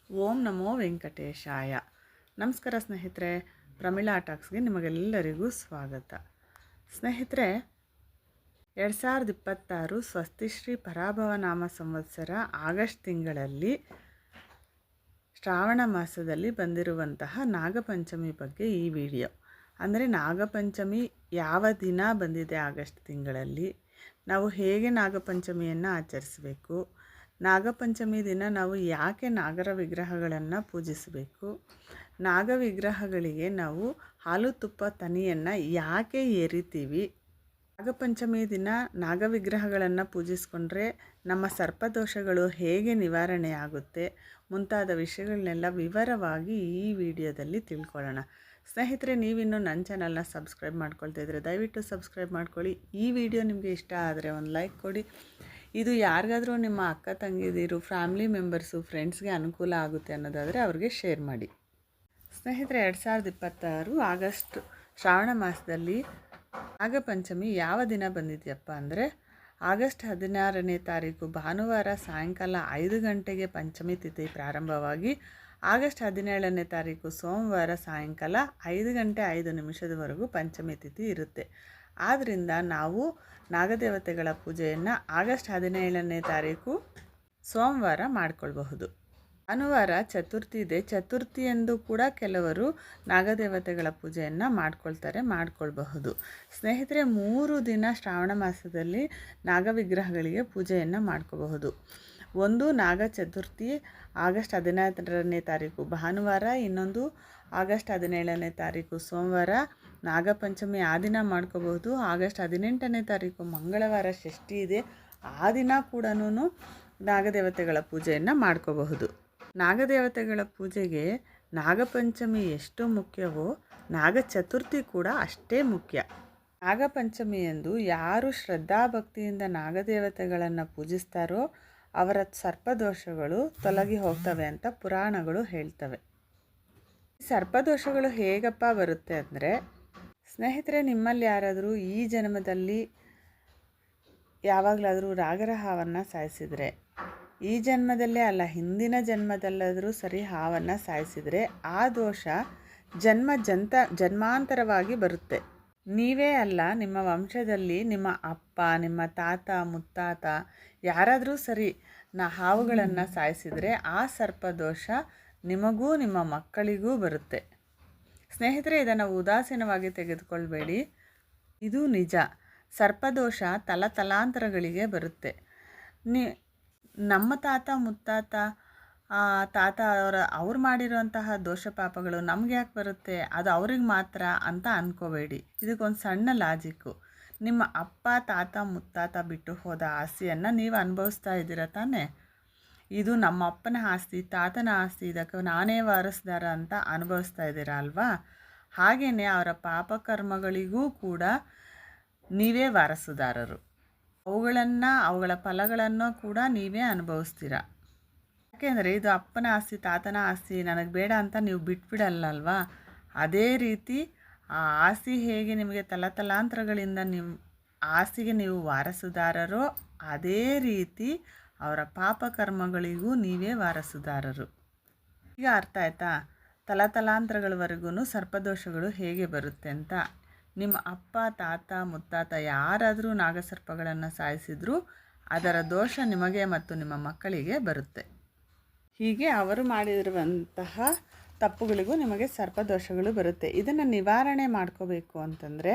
ಓಂ ನಮೋ ವೆಂಕಟೇಶಾಯ. ನಮಸ್ಕಾರ ಸ್ನೇಹಿತರೆ, ಪ್ರಮಿಳಾ ಟಾಕ್ಸ್ಗೆ ನಿಮಗೆಲ್ಲರಿಗೂ ಸ್ವಾಗತ. ಸ್ನೇಹಿತರೆ, 2026 ಸ್ವಸ್ತಿಶ್ರೀ ಪರಾಭವ ನಾಮ ಸಂವತ್ಸರ ಆಗಸ್ಟ್ ತಿಂಗಳಲ್ಲಿ ಶ್ರಾವಣ ಮಾಸದಲ್ಲಿ ಬಂದಿರುವಂತಹ ನಾಗಪಂಚಮಿ ಬಗ್ಗೆ ಈ ವಿಡಿಯೋ. ಅಂದರೆ ನಾಗಪಂಚಮಿ ಯಾವ ದಿನ ಬಂದಿದೆ ಆಗಸ್ಟ್ ತಿಂಗಳಲ್ಲಿ, ನಾವು ಹೇಗೆ ನಾಗಪಂಚಮಿಯನ್ನು ಆಚರಿಸಬೇಕು, ನಾಗಪಂಚಮಿ ದಿನ ನಾವು ಯಾಕೆ ನಾಗರ ವಿಗ್ರಹಗಳನ್ನು ಪೂಜಿಸಬೇಕು, ನಾಗ ವಿಗ್ರಹಗಳಿಗೆ ನಾವು ಹಾಲು ತುಪ್ಪ ತನಿಯನ್ನು ಯಾಕೆ ಏರಿತೀವಿ, ನಾಗಪಂಚಮಿ ದಿನ ನಾಗ ವಿಗ್ರಹಗಳನ್ನು ಪೂಜಿಸ್ಕೊಂಡ್ರೆ ನಮ್ಮ ಸರ್ಪದೋಷಗಳು ಹೇಗೆ ನಿವಾರಣೆ ಆಗುತ್ತೆ ಮುಂತಾದ ವಿಷಯಗಳನ್ನೆಲ್ಲ ವಿವರವಾಗಿ ಈ ವಿಡಿಯೋದಲ್ಲಿ ತಿಳ್ಕೊಳ್ಳೋಣ. ಸ್ನೇಹಿತರೆ, ನೀವಿನ್ನೂ ನನ್ನ ಚಾನಲ್ನ ಸಬ್ಸ್ಕ್ರೈಬ್ ಮಾಡ್ಕೊಳ್ತಾ ಇದ್ದರೆ ದಯವಿಟ್ಟು ಸಬ್ಸ್ಕ್ರೈಬ್ ಮಾಡ್ಕೊಳ್ಳಿ. ಈ ವಿಡಿಯೋ ನಿಮಗೆ ಇಷ್ಟ ಆದರೆ ಒಂದು ಲೈಕ್ ಕೊಡಿ. ಇದು ಯಾರಿಗಾದರೂ ನಿಮ್ಮ ಅಕ್ಕ ತಂಗಿದಿರು, ಫ್ಯಾಮಿಲಿ ಮೆಂಬರ್ಸು, ಫ್ರೆಂಡ್ಸ್ಗೆ ಅನುಕೂಲ ಆಗುತ್ತೆ ಅನ್ನೋದಾದರೆ ಅವ್ರಿಗೆ ಶೇರ್ ಮಾಡಿ. ಸ್ನೇಹಿತರೆ, 2026 ಆಗಸ್ಟ್ ಶ್ರಾವಣ ಮಾಸದಲ್ಲಿ ನಾಗಪಂಚಮಿ ಯಾವ ದಿನ ಬಂದಿದೆಯಪ್ಪ ಅಂದರೆ ಆಗಸ್ಟ್ 16ನೇ ತಾರೀಕು ಭಾನುವಾರ ಸಾಯಂಕಾಲ 5 ಗಂಟೆಗೆ ಪಂಚಮಿ ತಿಥಿ ಪ್ರಾರಂಭವಾಗಿ ಆಗಸ್ಟ್ 17ನೇ ತಾರೀಕು ಸೋಮವಾರ ಸಾಯಂಕಾಲ 5 ಗಂಟೆ 5 ನಿಮಿಷದವರೆಗೂ ಪಂಚಮಿ ತಿಥಿ ಇರುತ್ತೆ. ಆದ್ದರಿಂದ ನಾವು ನಾಗದೇವತೆಗಳ ಪೂಜೆಯನ್ನು ಆಗಸ್ಟ್ 17ನೇ ತಾರೀಕು ಸೋಮವಾರ ಮಾಡಿಕೊಳ್ಬಹುದು. ಭಾನುವಾರ ಚತುರ್ಥಿ ಇದೆ. ಚತುರ್ಥಿ ಎಂದು ಕೂಡ ಕೆಲವರು ನಾಗದೇವತೆಗಳ ಪೂಜೆಯನ್ನು ಮಾಡಿಕೊಳ್ಬಹುದು. ಸ್ನೇಹಿತರೆ, 3 ದಿನ ಶ್ರಾವಣ ಮಾಸದಲ್ಲಿ ನಾಗವಿಗ್ರಹಗಳಿಗೆ ಪೂಜೆಯನ್ನು ಮಾಡ್ಕೋಬಹುದು. ಒಂದು ನಾಗ ಚತುರ್ಥಿ ಆಗಸ್ಟ್ 16ನೇ ತಾರೀಕು ಭಾನುವಾರ, ಇನ್ನೊಂದು ಆಗಸ್ಟ್ 17ನೇ ತಾರೀಕು ಸೋಮವಾರ. ನಾಗಪಂಚಮಿ ಆ ದಿನ ಮಾಡ್ಕೋಬಹುದು. ಆಗಸ್ಟ್ 18ನೇ ತಾರೀಕು ಮಂಗಳವಾರ ಷಷ್ಠಿ ಇದೆ, ಆ ದಿನ ಕೂಡ ನಾಗದೇವತೆಗಳ ಪೂಜೆಯನ್ನು ಮಾಡ್ಕೋಬಹುದು. ನಾಗದೇವತೆಗಳ ಪೂಜೆಗೆ ನಾಗಪಂಚಮಿ ಎಷ್ಟು ಮುಖ್ಯವೋ ನಾಗ ಚತುರ್ಥಿ ಕೂಡ ಅಷ್ಟೇ ಮುಖ್ಯ. ನಾಗಪಂಚಮಿಯಂದು ಯಾರು ಶ್ರದ್ಧಾಭಕ್ತಿಯಿಂದ ನಾಗದೇವತೆಗಳನ್ನು ಪೂಜಿಸ್ತಾರೋ ಅವರ ಸರ್ಪದೋಷಗಳು ತೊಲಗಿ ಹೋಗ್ತವೆ ಅಂತ ಪುರಾಣಗಳು ಹೇಳ್ತವೆ. ಸರ್ಪದೋಷಗಳು ಹೇಗಪ್ಪ ಬರುತ್ತೆ ಅಂದರೆ, ಸ್ನೇಹಿತರೆ, ನಿಮ್ಮಲ್ಲಿ ಯಾರಾದರೂ ಈ ಜನ್ಮದಲ್ಲಿ ಯಾವಾಗಲಾದರೂ ನಾಗರ ಹಾವನ್ನು ಸಾಯಿಸಿದರೆ, ಈ ಜನ್ಮದಲ್ಲೇ ಅಲ್ಲ ಹಿಂದಿನ ಜನ್ಮದಲ್ಲಾದರೂ ಸರಿ ಹಾವನ್ನು ಸಾಯಿಸಿದರೆ ಆ ದೋಷ ಜನ್ಮಾಂತರವಾಗಿ ಬರುತ್ತೆ. ನೀವೇ ಅಲ್ಲ, ನಿಮ್ಮ ವಂಶದಲ್ಲಿ ನಿಮ್ಮ ಅಪ್ಪ, ನಿಮ್ಮ ತಾತ, ಮುತ್ತಾತ ಯಾರಾದರೂ ಸರಿ ಹಾವುಗಳನ್ನು ಸಾಯಿಸಿದರೆ ಆ ಸರ್ಪದೋಷ ನಿಮಗೂ ನಿಮ್ಮ ಮಕ್ಕಳಿಗೂ ಬರುತ್ತೆ. ಸ್ನೇಹಿತರೆ, ಇದನ್ನು ಉದಾಸೀನವಾಗಿ ತೆಗೆದುಕೊಳ್ಬೇಡಿ, ಇದು ನಿಜ. ಸರ್ಪದೋಷ ತಲಾಂತರಗಳಿಗೆ ಬರುತ್ತೆ. ನಮ್ಮ ತಾತ ಮುತ್ತಾತ ತಾತ ಅವ್ರು ಮಾಡಿರೋಂತಹ ದೋಷ ಪಾಪಗಳು ನಮ್ಗೆ ಯಾಕೆ ಬರುತ್ತೆ, ಅದು ಅವ್ರಿಗೆ ಮಾತ್ರ ಅಂತ ಅಂದ್ಕೋಬೇಡಿ. ಇದಕ್ಕೊಂದು ಸಣ್ಣ ಲಾಜಿಕ್ಕು. ನಿಮ್ಮ ಅಪ್ಪ, ತಾತ, ಮುತ್ತಾತ ಬಿಟ್ಟು ಹೋದ ಆಸ್ತಿಯನ್ನು ನೀವು ಅನುಭವಿಸ್ತಾ ಇದ್ದೀರ ತಾನೇ. ಇದು ನಮ್ಮ ಅಪ್ಪನ ಆಸ್ತಿ, ತಾತನ ಆಸ್ತಿ, ಇದಕ್ಕೆ ನಾನೇ ವಾರಸ್ದಾರ ಅಂತ ಅನುಭವಿಸ್ತಾ ಇದ್ದೀರ ಅಲ್ವಾ. ಹಾಗೆಯೇ ಅವರ ಪಾಪಕರ್ಮಗಳಿಗೂ ಕೂಡ ನೀವೇ ವಾರಸುದಾರರು. ಅವುಗಳ ಫಲಗಳನ್ನು ಕೂಡ ನೀವೇ ಅನುಭವಿಸ್ತೀರ. ಯಾಕೆಂದರೆ ಇದು ಅಪ್ಪನ ಆಸ್ತಿ, ತಾತನ ಆಸ್ತಿ, ನನಗೆ ಬೇಡ ಅಂತ ನೀವು ಬಿಟ್ಬಿಡಲ್ಲಲ್ವಾ. ಅದೇ ರೀತಿ ಆ ಆಸ್ತಿ ಹೇಗೆ ನಿಮಗೆ ತಲಾಂತರಗಳಿಂದ ನಿಮ್ಮ ಆಸ್ತಿಗೆ ನೀವು ವಾರಸುದಾರರೋ ಅದೇ ರೀತಿ ಅವರ ಪಾಪಕರ್ಮಗಳಿಗೂ ನೀವೇ ವಾರಸುದಾರರು. ಈಗ ಅರ್ಥ ಆಯ್ತಾ ತಲಾಂತರಗಳವರೆಗೂ ಸರ್ಪದೋಷಗಳು ಹೇಗೆ ಬರುತ್ತೆ ಅಂತ. ನಿಮ್ಮ ಅಪ್ಪ, ತಾತ, ಮುತ್ತಾತ ಯಾರಾದರೂ ನಾಗಸರ್ಪಗಳನ್ನು ಸಾಯಿಸಿದರೂ ಅದರ ದೋಷ ನಿಮಗೆ ಮತ್ತು ನಿಮ್ಮ ಮಕ್ಕಳಿಗೆ ಬರುತ್ತೆ. ಹೀಗೆ ಅವರು ಮಾಡಿರುವಂತಹ ತಪ್ಪುಗಳಿಗೂ ನಿಮಗೆ ಸರ್ಪದೋಷಗಳು ಬರುತ್ತೆ. ಇದನ್ನು ನಿವಾರಣೆ ಮಾಡ್ಕೋಬೇಕು ಅಂತಂದರೆ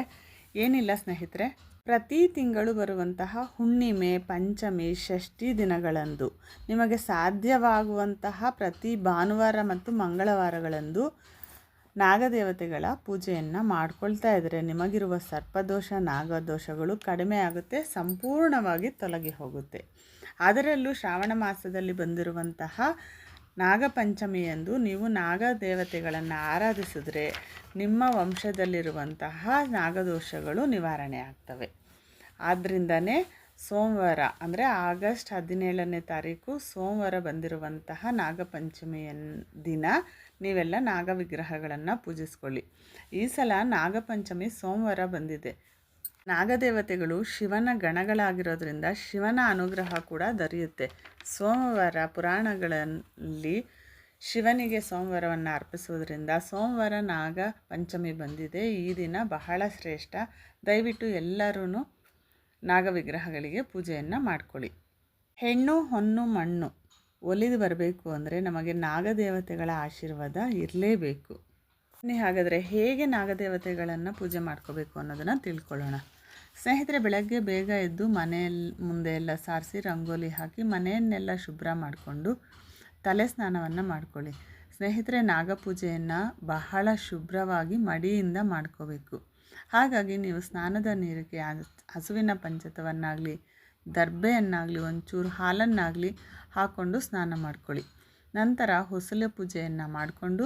ಏನಿಲ್ಲ ಸ್ನೇಹಿತರೆ, ಪ್ರತಿ ತಿಂಗಳು ಬರುವಂತಹ ಹುಣ್ಣಿಮೆ, ಪಂಚಮಿ, ಷಷ್ಠಿ ದಿನಗಳಂದು ನಿಮಗೆ ಸಾಧ್ಯವಾಗುವಂತಹ ಪ್ರತಿ ಭಾನುವಾರ ಮತ್ತು ಮಂಗಳವಾರಗಳಂದು ನಾಗದೇವತೆಗಳ ಪೂಜೆಯನ್ನು ಮಾಡ್ಕೊಳ್ತಾ ಇದ್ದರೆ ನಿಮಗಿರುವ ಸರ್ಪದೋಷ, ನಾಗದೋಷಗಳು ಕಡಿಮೆ ಆಗುತ್ತೆ, ಸಂಪೂರ್ಣವಾಗಿ ತೊಲಗಿ ಹೋಗುತ್ತೆ. ಅದರಲ್ಲೂ ಶ್ರಾವಣ ಮಾಸದಲ್ಲಿ ಬಂದಿರುವಂತಹ ನಾಗಪಂಚಮಿಯಂದು ನೀವು ನಾಗದೇವತೆಗಳನ್ನು ಆರಾಧಿಸಿದ್ರೆ ನಿಮ್ಮ ವಂಶದಲ್ಲಿರುವಂತಹ ನಾಗದೋಷಗಳು ನಿವಾರಣೆ ಆಗ್ತವೆ. ಆದ್ದರಿಂದನೇ ಸೋಮವಾರ ಅಂದರೆ ಆಗಸ್ಟ್ 17ನೇ ತಾರೀಕು ಸೋಮವಾರ ಬಂದಿರುವಂತಹ ನಾಗಪಂಚಮಿಯ ದಿನ ನೀವೆಲ್ಲ ನಾಗ ವಿಗ್ರಹಗಳನ್ನು ಪೂಜಿಸ್ಕೊಳ್ಳಿ. ಈ ಸಲ ನಾಗಪಂಚಮಿ ಸೋಮವಾರ ಬಂದಿದೆ. ನಾಗದೇವತೆಗಳು ಶಿವನ ಗಣಗಳಾಗಿರೋದ್ರಿಂದ ಶಿವನ ಅನುಗ್ರಹ ಕೂಡ ದೊರೆಯುತ್ತೆ. ಸೋಮವಾರ ಪುರಾಣಗಳಲ್ಲಿ ಶಿವನಿಗೆ ಸೋಮವಾರವನ್ನು ಅರ್ಪಿಸುವುದರಿಂದ ಸೋಮವಾರ ನಾಗ ಪಂಚಮಿ ಬಂದಿದೆ. ಈ ದಿನ ಬಹಳ ಶ್ರೇಷ್ಠ. ದಯವಿಟ್ಟು ಎಲ್ಲರೂ ನಾಗ ವಿಗ್ರಹಗಳಿಗೆ ಪೂಜೆಯನ್ನು ಮಾಡಿಕೊಳ್ಳಿ. ಹೆಣ್ಣು ಹೊನ್ನು ಮಣ್ಣು ಒಲಿದು ಬರಬೇಕು ಅಂದರೆ ನಮಗೆ ನಾಗದೇವತೆಗಳ ಆಶೀರ್ವಾದ ಇರಲೇಬೇಕು. ಹಾಗಾದರೆ ಹೇಗೆ ನಾಗದೇವತೆಗಳನ್ನು ಪೂಜೆ ಮಾಡ್ಕೋಬೇಕು ಅನ್ನೋದನ್ನು ತಿಳ್ಕೊಳ್ಳೋಣ. ಸ್ನೇಹಿತರೆ, ಬೆಳಗ್ಗೆ ಬೇಗ ಎದ್ದು ಮನೆಯಲ್ಲಿ ಮುಂದೆ ಎಲ್ಲ ಸಾರಿಸಿ ರಂಗೋಲಿ ಹಾಕಿ ಮನೆಯನ್ನೆಲ್ಲ ಶುಭ್ರ ಮಾಡಿಕೊಂಡು ತಲೆ ಸ್ನಾನವನ್ನು ಮಾಡ್ಕೊಳ್ಳಿ. ಸ್ನೇಹಿತರೆ, ನಾಗಪೂಜೆಯನ್ನು ಬಹಳ ಶುಭ್ರವಾಗಿ ಮಡಿಯಿಂದ ಮಾಡ್ಕೋಬೇಕು. ಹಾಗಾಗಿ ನೀವು ಸ್ನಾನದ ನೀರಿಗೆ ಹಸುವಿನ ಪಂಚತವನ್ನಾಗಲಿ ದರ್ಬೆಯನ್ನಾಗಲಿ ಒಂಚೂರು ಹಾಲನ್ನಾಗಲಿ ಹಾಕ್ಕೊಂಡು ಸ್ನಾನ ಮಾಡ್ಕೊಳ್ಳಿ. ನಂತರ ಹೊಸಲು ಪೂಜೆಯನ್ನು ಮಾಡಿಕೊಂಡು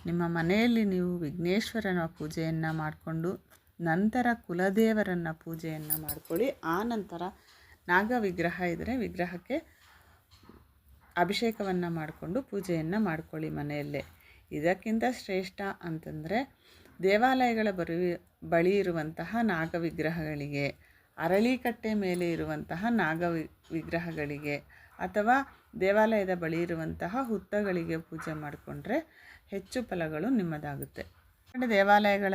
ನಿಮ್ಮ ಮನೆಯಲ್ಲಿ ನೀವು ವಿಘ್ನೇಶ್ವರನ ಪೂಜೆಯನ್ನು ಮಾಡಿಕೊಂಡು ನಂತರ ಕುಲದೇವರನ್ನು ಪೂಜೆಯನ್ನು ಮಾಡ್ಕೊಳ್ಳಿ. ಆ ನಂತರ ನಾಗ ವಿಗ್ರಹ ಇದ್ದರೆ ವಿಗ್ರಹಕ್ಕೆ ಅಭಿಷೇಕವನ್ನು ಮಾಡಿಕೊಂಡು ಪೂಜೆಯನ್ನು ಮಾಡ್ಕೊಳ್ಳಿ ಮನೆಯಲ್ಲೇ. ಇದಕ್ಕಿಂತ ಶ್ರೇಷ್ಠ ಅಂತಂದರೆ ದೇವಾಲಯಗಳ ಬಳಿ ಇರುವಂತಹ ನಾಗ ವಿಗ್ರಹಗಳಿಗೆ, ಅರಳಿಕಟ್ಟೆ ಮೇಲೆ ಇರುವಂತಹ ನಾಗ ವಿಗ್ರಹಗಳಿಗೆ ಅಥವಾ ದೇವಾಲಯದ ಬಳಿ ಇರುವಂತಹ ಹುತ್ತಗಳಿಗೆ ಪೂಜೆ ಮಾಡಿಕೊಂಡ್ರೆ ಹೆಚ್ಚು ಫಲಗಳು ನಿಮ್ಮದಾಗುತ್ತೆ. ದೇವಾಲಯಗಳ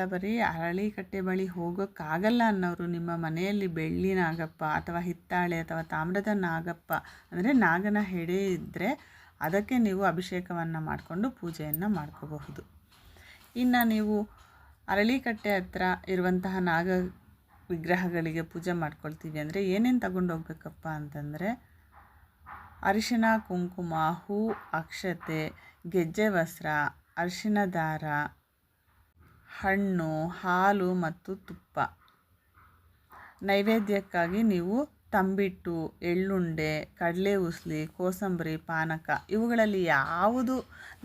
ಅರಳಿಕಟ್ಟೆ ಬಳಿ ಹೋಗೋಕ್ಕಾಗಲ್ಲ ಅನ್ನೋರು ನಿಮ್ಮ ಮನೆಯಲ್ಲಿ ಬೆಳ್ಳಿ ನಾಗಪ್ಪ ಅಥವಾ ಹಿತ್ತಾಳೆ ಅಥವಾ ತಾಮ್ರದ ನಾಗಪ್ಪ ಅಂದರೆ ನಾಗನ ಹೆಡೆ ಇದ್ದರೆ ಅದಕ್ಕೆ ನೀವು ಅಭಿಷೇಕವನ್ನು ಮಾಡಿಕೊಂಡು ಪೂಜೆಯನ್ನು ಮಾಡ್ಕೋಬಹುದು. ಇನ್ನು ನೀವು ಅರಳಿಕಟ್ಟೆ ಹತ್ರ ಇರುವಂತಹ ನಾಗ ವಿಗ್ರಹಗಳಿಗೆ ಪೂಜೆ ಮಾಡ್ಕೊಳ್ತೀವಿ ಅಂದರೆ ಏನೇನು ತಗೊಂಡೋಗ್ಬೇಕಪ್ಪ ಅಂತಂದರೆ ಅರಿಶಿನ, ಕುಂಕುಮ, ಹೂ, ಅಕ್ಷತೆ, ಗೆಜ್ಜೆ ವಸ್ತ್ರ, ಅರಿಶಿನ ದಾರ, ಹಣ್ಣು, ಹಾಲು ಮತ್ತು ತುಪ್ಪ. ನೈವೇದ್ಯಕ್ಕಾಗಿ ನೀವು ತಂಬಿಟ್ಟು, ಎಳ್ಳುಂಡೆ, ಕಡಲೆ ಉಸ್ಲಿ, ಕೋಸಂಬರಿ, ಪಾನಕ ಇವುಗಳಲ್ಲಿ ಯಾವುದು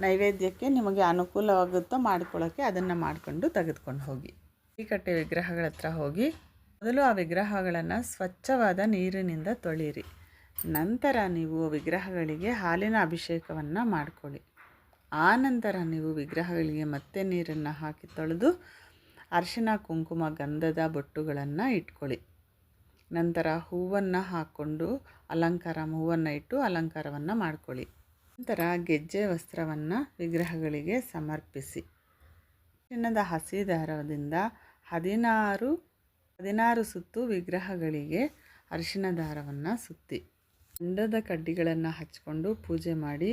ನೈವೇದ್ಯಕ್ಕೆ ನಿಮಗೆ ಅನುಕೂಲವಾಗುತ್ತೋ ಮಾಡ್ಕೊಳ್ಳೋಕ್ಕೆ ಅದನ್ನು ಮಾಡಿಕೊಂಡು ತೆಗೆದುಕೊಂಡು ಹೋಗಿ. ಈ ಕಟ್ಟೆ ವಿಗ್ರಹಗಳ ಹತ್ರ ಹೋಗಿ ಮೊದಲು ಆ ವಿಗ್ರಹಗಳನ್ನು ಸ್ವಚ್ಛವಾದ ನೀರಿನಿಂದ ತೊಳೀರಿ. ನಂತರ ನೀವು ವಿಗ್ರಹಗಳಿಗೆ ಹಾಲಿನ ಅಭಿಷೇಕವನ್ನು ಮಾಡಿಕೊಳ್ಳಿ. ಆ ನಂತರ ನೀವು ವಿಗ್ರಹಗಳಿಗೆ ಮತ್ತೆ ನೀರನ್ನು ಹಾಕಿ ತೊಳೆದು ಅರಿಶಿನ, ಕುಂಕುಮ, ಗಂಧದ ಬೊಟ್ಟುಗಳನ್ನು ಇಟ್ಕೊಳ್ಳಿ. ನಂತರ ಹೂವನ್ನು ಹಾಕ್ಕೊಂಡು ಹೂವನ್ನು ಇಟ್ಟು ಅಲಂಕಾರವನ್ನು ಮಾಡ್ಕೊಳ್ಳಿ. ನಂತರ ಗೆಜ್ಜೆ ವಸ್ತ್ರವನ್ನು ವಿಗ್ರಹಗಳಿಗೆ ಸಮರ್ಪಿಸಿ ಚಿನ್ನದ ಹಸಿ ದಾರದಿಂದ 16 ಸುತ್ತು ವಿಗ್ರಹಗಳಿಗೆ ಅರಿಶಿನ ದಾರವನ್ನು ಸುತ್ತಿ ಗಂಧದ ಕಡ್ಡಿಗಳನ್ನು ಹಚ್ಕೊಂಡು ಪೂಜೆ ಮಾಡಿ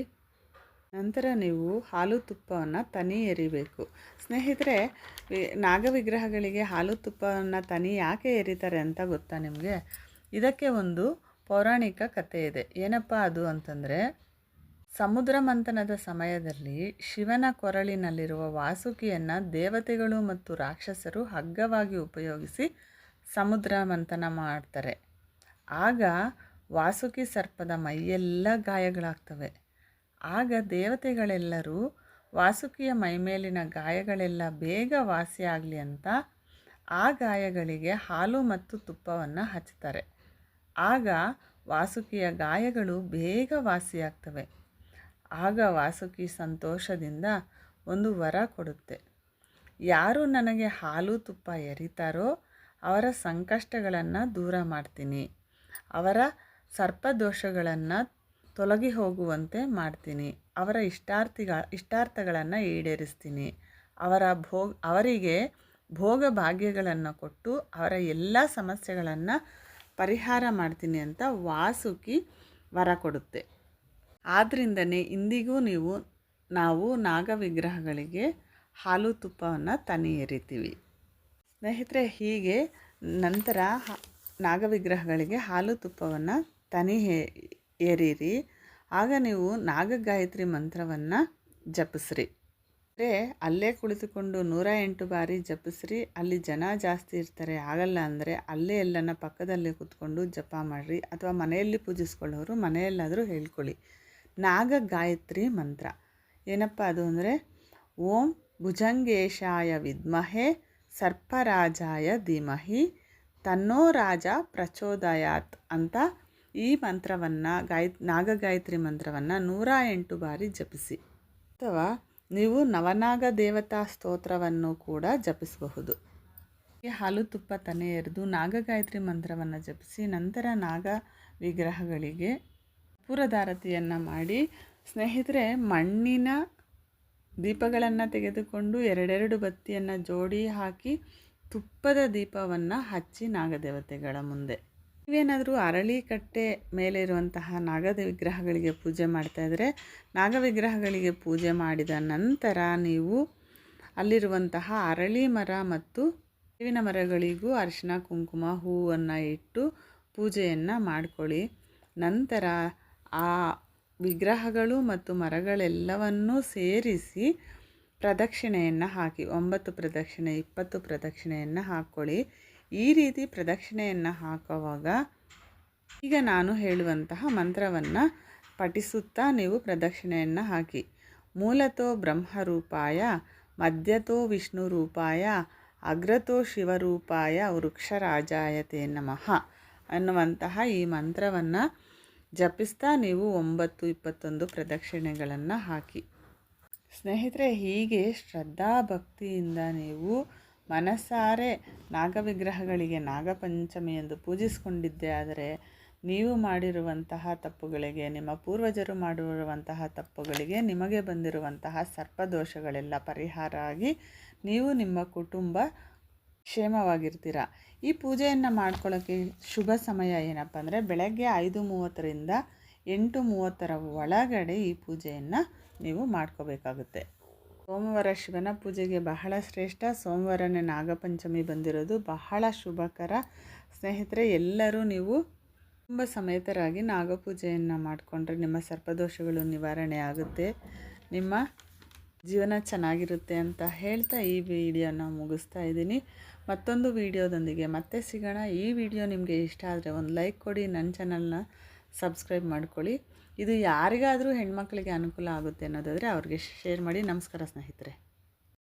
ನಂತರ ನೀವು ಹಾಲು ತುಪ್ಪವನ್ನು ತನಿ ಎರಿಬೇಕು. ಸ್ನೇಹಿತರೆ, ನಾಗ ವಿಗ್ರಹಗಳಿಗೆ ಹಾಲು ತುಪ್ಪವನ್ನು ತನಿ ಯಾಕೆ ಎರಿತಾರೆ ಅಂತ ಗೊತ್ತಾ ನಿಮಗೆ? ಇದಕ್ಕೆ ಒಂದು ಪೌರಾಣಿಕ ಕಥೆ ಇದೆ. ಏನಪ್ಪ ಅದು ಅಂತಂದರೆ, ಸಮುದ್ರ ಮಂಥನದ ಸಮಯದಲ್ಲಿ ಶಿವನ ಕೊರಳಿನಲ್ಲಿರುವ ವಾಸುಕಿಯನ್ನು ದೇವತೆಗಳು ಮತ್ತು ರಾಕ್ಷಸರು ಹಗ್ಗವಾಗಿ ಉಪಯೋಗಿಸಿ ಸಮುದ್ರ ಮಂಥನ ಮಾಡ್ತಾರೆ. ಆಗ ವಾಸುಕಿ ಸರ್ಪದ ಮೈಯೆಲ್ಲ ಗಾಯಗಳಾಗ್ತವೆ. ಆಗ ದೇವತೆಗಳೆಲ್ಲರೂ ವಾಸುಕಿಯ ಮೈಮೇಲಿನ ಗಾಯಗಳೆಲ್ಲ ಬೇಗ ವಾಸಿಯಾಗಲಿ ಅಂತ ಆ ಗಾಯಗಳಿಗೆ ಹಾಲು ಮತ್ತು ತುಪ್ಪವನ್ನು ಹಚ್ತಾರೆ. ಆಗ ವಾಸುಕಿಯ ಗಾಯಗಳು ಬೇಗ ವಾಸಿಯಾಗ್ತವೆ. ಆಗ ವಾಸುಕಿ ಸಂತೋಷದಿಂದ ಒಂದು ವರ ಕೊಡುತ್ತೆ. ಯಾರು ನನಗೆ ಹಾಲು ತುಪ್ಪ ಎರಿತಾರೋ ಅವರ ಸಂಕಷ್ಟಗಳನ್ನು ದೂರ ಮಾಡ್ತೀನಿ, ಅವರ ಸರ್ಪದೋಷಗಳನ್ನು ತೊಲಗಿ ಹೋಗುವಂತೆ ಮಾಡ್ತೀನಿ, ಅವರ ಇಷ್ಟಾರ್ಥಗಳನ್ನು ಈಡೇರಿಸ್ತೀನಿ, ಅವರಿಗೆ ಭೋಗ ಭಾಗ್ಯಗಳನ್ನು ಕೊಟ್ಟು ಅವರ ಎಲ್ಲ ಸಮಸ್ಯೆಗಳನ್ನು ಪರಿಹಾರ ಮಾಡ್ತೀನಿ ಅಂತ ವಾಸುಕಿ ವರ ಕೊಡುತ್ತೆ. ಆದ್ದರಿಂದನೇ ಇಂದಿಗೂ ನಾವು ನಾಗ ವಿಗ್ರಹಗಳಿಗೆ ಹಾಲು ತುಪ್ಪವನ್ನು ತನಿ ಎರಿತೀವಿ. ಸ್ನೇಹಿತರೆ, ಹೀಗೆ ನಂತರ ನಾಗ ವಿಗ್ರಹಗಳಿಗೆ ಹಾಲು ತುಪ್ಪವನ್ನು ತನಿ ಎರೀರಿ. ಆಗ ನೀವು ನಾಗಗಾಯತ್ರಿ ಮಂತ್ರವನ್ನು ಜಪಿಸ್ರಿ. ಅಂದರೆ ಅಲ್ಲೇ ಕುಳಿತುಕೊಂಡು 108 ಬಾರಿ ಜಪಿಸ್ರಿ. ಅಲ್ಲಿ ಜನ ಜಾಸ್ತಿ ಇರ್ತಾರೆ, ಆಗಲ್ಲ ಅಂದರೆ ಅಲ್ಲೇ ಎಲ್ಲನ ಪಕ್ಕದಲ್ಲೇ ಕೂತ್ಕೊಂಡು ಜಪ ಮಾಡಿರಿ. ಅಥವಾ ಮನೆಯಲ್ಲಿ ಪೂಜಿಸ್ಕೊಳ್ಳೋರು ಮನೆಯಲ್ಲಾದರೂ ಹೇಳ್ಕೊಳ್ಳಿ. ನಾಗಗಾಯತ್ರಿ ಮಂತ್ರ ಏನಪ್ಪ ಅದು ಅಂದರೆ, ಓಂ ಭುಜಂಗೇಶಾಯ ವಿದ್ಮಹೆ ಸರ್ಪರಾಜಾಯ ಧೀಮಹಿ ತನ್ನೋ ರಾಜ ಪ್ರಚೋದಯಾತ್ ಅಂತ ಈ ಮಂತ್ರವನ್ನು ನಾಗಗಾಯತ್ರಿ ಮಂತ್ರವನ್ನು 108 ಬಾರಿ ಜಪಿಸಿ. ಅಥವಾ ನೀವು ನವನಾಗ ದೇವತಾ ಸ್ತೋತ್ರವನ್ನು ಕೂಡ ಜಪಿಸಬಹುದು. ಹಾಲು ತುಪ್ಪ ತನೆ ಎರೆದು ನಾಗಗಾಯತ್ರಿ ಮಂತ್ರವನ್ನು ಜಪಿಸಿ ನಂತರ ನಾಗ ವಿಗ್ರಹಗಳಿಗೆ ಕರ್ಪೂರಧಾರತಿಯನ್ನು ಮಾಡಿ ಸ್ನೇಹಿತರೆ, ಮಣ್ಣಿನ ದೀಪಗಳನ್ನು ತೆಗೆದುಕೊಂಡು ಎರಡೆರಡು ಬತ್ತಿಯನ್ನು ಜೋಡಿ ಹಾಕಿ ತುಪ್ಪದ ದೀಪವನ್ನು ಹಚ್ಚಿ ನಾಗದೇವತೆಗಳ ಮುಂದೆ. ನೀವೇನಾದರೂ ಅರಳಿಕಟ್ಟೆ ಮೇಲೆ ಇರುವಂತಹ ನಾಗದ ವಿಗ್ರಹಗಳಿಗೆ ಪೂಜೆ ಮಾಡ್ತಾಯಿದ್ರೆ, ನಾಗ ವಿಗ್ರಹಗಳಿಗೆ ಪೂಜೆ ಮಾಡಿದ ನಂತರ ನೀವು ಅಲ್ಲಿರುವಂತಹ ಅರಳಿ ಮರ ಮತ್ತು ಬೇವಿನ ಮರಗಳಿಗೂ ಅರಿಶಿನ ಕುಂಕುಮ ಹೂವನ್ನು ಇಟ್ಟು ಪೂಜೆಯನ್ನು ಮಾಡಿಕೊಳ್ಳಿ. ನಂತರ ಆ ವಿಗ್ರಹಗಳು ಮತ್ತು ಮರಗಳೆಲ್ಲವನ್ನೂ ಸೇರಿಸಿ ಪ್ರದಕ್ಷಿಣೆಯನ್ನು ಹಾಕಿ 9 ಪ್ರದಕ್ಷಿಣೆ 20 ಪ್ರದಕ್ಷಿಣೆಯನ್ನು ಹಾಕ್ಕೊಳ್ಳಿ. ಈ ರೀತಿ ಪ್ರದಕ್ಷಿಣೆಯನ್ನು ಹಾಕುವಾಗ ಈಗ ನಾನು ಹೇಳುವಂತಹ ಮಂತ್ರವನ್ನು ಪಠಿಸುತ್ತಾ ನೀವು ಪ್ರದಕ್ಷಿಣೆಯನ್ನು ಹಾಕಿ. ಮೂಲತೋ ಬ್ರಹ್ಮರೂಪಾಯ, ಮಧ್ಯತೋ ವಿಷ್ಣು ರೂಪಾಯ, ಅಗ್ರತೋ ಶಿವರೂಪಾಯ ವೃಕ್ಷರಾಜಾಯತೆ ನಮಃ ಅನ್ನುವಂತಹ ಈ ಮಂತ್ರವನ್ನು ಜಪಿಸ್ತಾ ನೀವು 9, 21 ಪ್ರದಕ್ಷಿಣೆಗಳನ್ನು ಹಾಕಿ. ಸ್ನೇಹಿತರೆ, ಹೀಗೆ ಶ್ರದ್ಧಾಭಕ್ತಿಯಿಂದ ನೀವು ಮನಸಾರೆ ನಾಗವಿಗ್ರಹಗಳಿಗೆ ನಾಗಪಂಚಮಿ ಎಂದು ಪೂಜಿಸಿಕೊಂಡಿದ್ದೇ ಆದರೆ ನೀವು ಮಾಡಿರುವಂತಹ ತಪ್ಪುಗಳಿಗೆ, ನಿಮ್ಮ ಪೂರ್ವಜರು ಮಾಡಿರುವಂತಹ ತಪ್ಪುಗಳಿಗೆ, ನಿಮಗೆ ಬಂದಿರುವಂತಹ ಸರ್ಪದೋಷಗಳೆಲ್ಲ ಪರಿಹಾರ ಆಗಿ ನೀವು ನಿಮ್ಮ ಕುಟುಂಬ ಕ್ಷೇಮವಾಗಿರ್ತೀರ. ಈ ಪೂಜೆಯನ್ನು ಮಾಡ್ಕೊಳ್ಳೋಕ್ಕೆ ಶುಭ ಸಮಯ ಏನಪ್ಪ ಅಂದರೆ ಬೆಳಗ್ಗೆ 5:30ರಿಂದ 8:30 ಒಳಗಡೆ ಈ ಪೂಜೆಯನ್ನು ನೀವು ಮಾಡ್ಕೋಬೇಕಾಗುತ್ತೆ. ಸೋಮವಾರ ಶಿವನ ಪೂಜೆಗೆ ಬಹಳ ಶ್ರೇಷ್ಠ. ಸೋಮವಾರನೇ ನಾಗಪಂಚಮಿ ಬಂದಿರೋದು ಬಹಳ ಶುಭಕರ. ಸ್ನೇಹಿತರೆ, ಎಲ್ಲರೂ ನೀವು ಕುಟುಂಬ ಸಮೇತರಾಗಿ ನಾಗಪೂಜೆಯನ್ನು ಮಾಡಿಕೊಂಡ್ರೆ ನಿಮ್ಮ ಸರ್ಪದೋಷಗಳು ನಿವಾರಣೆ ಆಗುತ್ತೆ, ನಿಮ್ಮ ಜೀವನ ಚೆನ್ನಾಗಿರುತ್ತೆ ಅಂತ ಹೇಳ್ತಾ ಈ ವಿಡಿಯೋನ ಮುಗಿಸ್ತಾ ಇದ್ದೀನಿ. ಮತ್ತೊಂದು ವಿಡಿಯೋದೊಂದಿಗೆ ಮತ್ತೆ ಸಿಗೋಣ. ಈ ವಿಡಿಯೋ ನಿಮಗೆ ಇಷ್ಟ ಆದರೆ ಒಂದು ಲೈಕ್ ಕೊಡಿ, ನನ್ನ ಚಾನಲ್ನ ಸಬ್ಸ್ಕ್ರೈಬ್ ಮಾಡ್ಕೊಳ್ಳಿ. ಇದು ಯಾರಿಗಾದರೂ ಹೆಣ್ಮಕ್ಳಿಗೆ ಅನುಕೂಲ ಆಗುತ್ತೆ ಅನ್ನೋದಾದರೆ ಅವ್ರಿಗೆ ಶೇರ್ ಮಾಡಿ. ನಮಸ್ಕಾರ ಸ್ನೇಹಿತರೆ.